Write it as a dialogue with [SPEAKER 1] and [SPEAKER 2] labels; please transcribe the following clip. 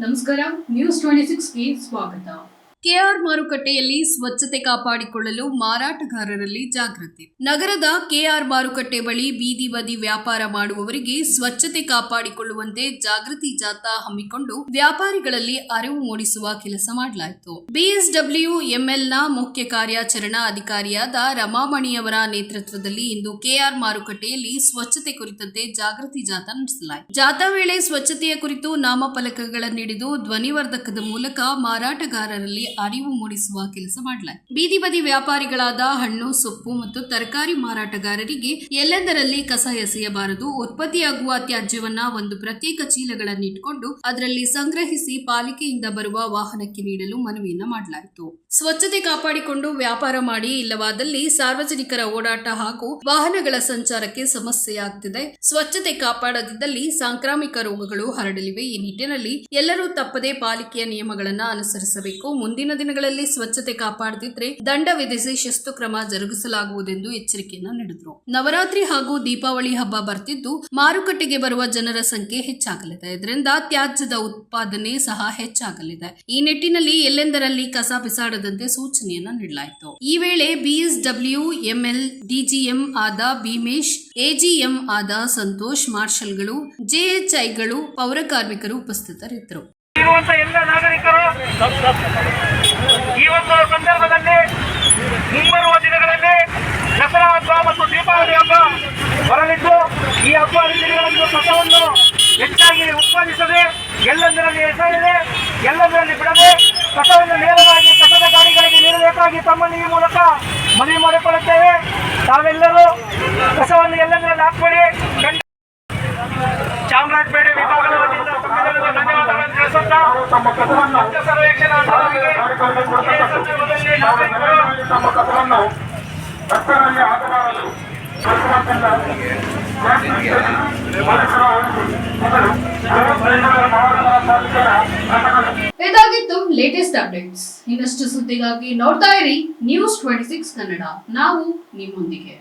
[SPEAKER 1] ನಮಸ್ಕಾರ, ನ್ಯೂಸ್ 26ಗೆ ಸ್ವಾಗತ. ಕೆಆರ್ ಮಾರುಕಟ್ಟೆಯಲ್ಲಿ ಸ್ವಚ್ಛತೆ ಕಾಪಾಡಿಕೊಳ್ಳಲು ಮಾರಾಟಗಾರರಲ್ಲಿ ಜಾಗೃತಿ. ನಗರದ ಕೆಆರ್ ಮಾರುಕಟ್ಟೆ ಬಳಿ ಬೀದಿ ಬದಿ ವ್ಯಾಪಾರ ಮಾಡುವವರಿಗೆ ಸ್ವಚ್ಛತೆ ಕಾಪಾಡಿಕೊಳ್ಳುವಂತೆ ಜಾಗೃತಿ ಜಾಥಾ ಹಮ್ಮಿಕೊಂಡು ವ್ಯಾಪಾರಿಗಳಲ್ಲಿ ಅರಿವು ಮೂಡಿಸುವ ಕೆಲಸ ಮಾಡಲಾಯಿತು. ಬಿಎಸ್ಡಬ್ಲ್ಯೂಎಂಎಲ್ನ ಮುಖ್ಯ ಕಾರ್ಯಾಚರಣಾ ಅಧಿಕಾರಿಯಾದ ರಮಾಮಣಿಯವರ ನೇತೃತ್ವದಲ್ಲಿ ಇಂದು ಕೆಆರ್ ಮಾರುಕಟ್ಟೆಯಲ್ಲಿ ಸ್ವಚ್ಛತೆ ಕುರಿತಂತೆ ಜಾಗೃತಿ ಜಾಥಾ ನಡೆಸಲಾಯಿತು. ಜಾಥಾ ವೇಳೆ ಸ್ವಚ್ಛತೆಯ ಕುರಿತು ನಾಮಫಲಕಗಳನ್ನಿಡಿದು ಧ್ವನಿವರ್ಧಕದ ಮೂಲಕ ಮಾರಾಟಗಾರರಲ್ಲಿ ಅರಿವು ಮೂಡಿಸುವ ಕೆಲಸ ಮಾಡಲಾಯಿತು. ಬೀದಿ ಬದಿ ವ್ಯಾಪಾರಿಗಳಾದ ಹಣ್ಣು, ಸೊಪ್ಪು ಮತ್ತು ತರಕಾರಿ ಮಾರಾಟಗಾರರಿಗೆ ಎಲ್ಲೆಂದರಲ್ಲಿ ಕಸ ಎಸೆಯಬಾರದು, ಉತ್ಪತ್ತಿಯಾಗುವ ತ್ಯಾಜ್ಯವನ್ನ ಒಂದು ಪ್ರತ್ಯೇಕ ಚೀಲಗಳನ್ನಿಟ್ಟುಕೊಂಡು ಅದರಲ್ಲಿ ಸಂಗ್ರಹಿಸಿ ಪಾಲಿಕೆಯಿಂದ ಬರುವ ವಾಹನಕ್ಕೆ ನೀಡಲು ಮನವಿಯನ್ನ ಮಾಡಲಾಯಿತು. ಸ್ವಚ್ಛತೆ ಕಾಪಾಡಿಕೊಂಡು ವ್ಯಾಪಾರ ಮಾಡಿ, ಇಲ್ಲವಾದಲ್ಲಿ ಸಾರ್ವಜನಿಕರ ಓಡಾಟ ಹಾಗೂ ವಾಹನಗಳ ಸಂಚಾರಕ್ಕೆ ಸಮಸ್ಯೆಯಾಗುತ್ತಿದೆ. ಸ್ವಚ್ಛತೆ ಕಾಪಾಡದಿದ್ದಲ್ಲಿ ಸಾಂಕ್ರಾಮಿಕ ರೋಗಗಳು ಹರಡಲಿವೆ. ಈ ನಿಟ್ಟಿನಲ್ಲಿ ಎಲ್ಲರೂ ತಪ್ಪದೇ ಪಾಲಿಕೆಯ ನಿಯಮಗಳನ್ನು ಅನುಸರಿಸಬೇಕು. ಮುಂದಿನ ದಿನಗಳಲ್ಲಿ ಸ್ವಚ್ಛತೆ ಕಾಪಾಡದಿದ್ರೆ ದಂಡ ವಿಧಿಸಿ ಶಿಸ್ತು ಕ್ರಮ ಜರುಗಿಸಲಾಗುವುದೆಂದು ಎಚ್ಚರಿಕೆಯನ್ನು ನೀಡಿದರು. ನವರಾತ್ರಿ ಹಾಗೂ ದೀಪಾವಳಿ ಹಬ್ಬ ಬರ್ತಿದ್ದು ಮಾರುಕಟ್ಟೆಗೆ ಬರುವ ಜನರ ಸಂಖ್ಯೆ ಹೆಚ್ಚಾಗಲಿದೆ. ಇದರಿಂದ ತ್ಯಾಜ್ಯದ ಉತ್ಪಾದನೆ ಸಹ ಹೆಚ್ಚಾಗಲಿದೆ. ಈ ನಿಟ್ಟಿನಲ್ಲಿ ಎಲ್ಲೆಂದರಲ್ಲಿ ಕಸ ಬಿಸಾಡದಂತೆ ಸೂಚನೆಯನ್ನು ನೀಡಲಾಯಿತು. ಈ ವೇಳೆ ಬಿಎಸ್ಡಬ್ಲ್ಯೂಎಂಎಲ್ ಡಿಜಿಎಂ ಆದ ಭೀಮೇಶ್, ಎಜಿಎಂ ಆದ ಸಂತೋಷ್, ಮಾರ್ಷಲ್ಗಳು, ಜೆಎಚ್ಐಗಳು, ಪೌರ ಕಾರ್ಮಿಕರು ಉಪಸ್ಥಿತರಿದ್ದರು.
[SPEAKER 2] ಎಲ್ಲ ನಾಗರಿಕರು ಈ ಒಂದು ಸಂದರ್ಭದಲ್ಲಿ ಮುಂಬರುವ ದಿನಗಳಲ್ಲಿ ದಸರಾ ಹಬ್ಬ ಮತ್ತು ದೀಪಾವಳಿ ಹಬ್ಬ ಬರಲಿದ್ದು, ಈ ಹಬ್ಬ ಹರಿದಿನಗಳನ್ನು ಕಸವನ್ನು ಹೆಚ್ಚಾಗಿ ಉತ್ಪಾದಿಸದೆ ಎಲ್ಲೆಂದರಲ್ಲಿ ಎಸೆಯದೆ ಎಲ್ಲೆಂದರಲ್ಲಿ ಬಿಡದೆ ಕಸವನ್ನು ನೇರವಾಗಿ ಕಸದ ಗಾಡಿಗಳಿಗೆ ನೀಡಬೇಕಾಗಿ ತಮ್ಮನ್ನು ಈ ಮೂಲಕ ಮನವಿ ಮಾಡಿಕೊಳ್ಳುತ್ತೇವೆ. ತಾವೆಲ್ಲರೂ ಕಸವನ್ನು ಎಲ್ಲೆಂದರಲ್ಲಿ ಹಾಕಬೇಡಿ. ಚಾಮರಾಜಪೇಟೆ ವಿಭಾಗದ ವತಿಯಿಂದ ಧನ್ಯವಾದಗಳನ್ನು ತಿಳಿಸುತ್ತಾ ಸರ್ವೇಕ್ಷಣಾ
[SPEAKER 3] ತಮ್ಮ ಕಸವನ್ನು ರಸ್ತೆಗಳಲ್ಲಿ ಹಾಕಬಾರದು.
[SPEAKER 1] ಇದಾಗಿತ್ತು ಲೇಟೆಸ್ಟ್ ಅಪ್ಡೇಟ್ಸ್. ಇನ್ನಷ್ಟು ಸುದ್ದಿಗಾಗಿ ನೋಡ್ತಾ ಇರಿ ನ್ಯೂಸ್ 26 ಕನ್ನಡ. ನಾವು ನಿಮ್ಮೊಂದಿಗೆ.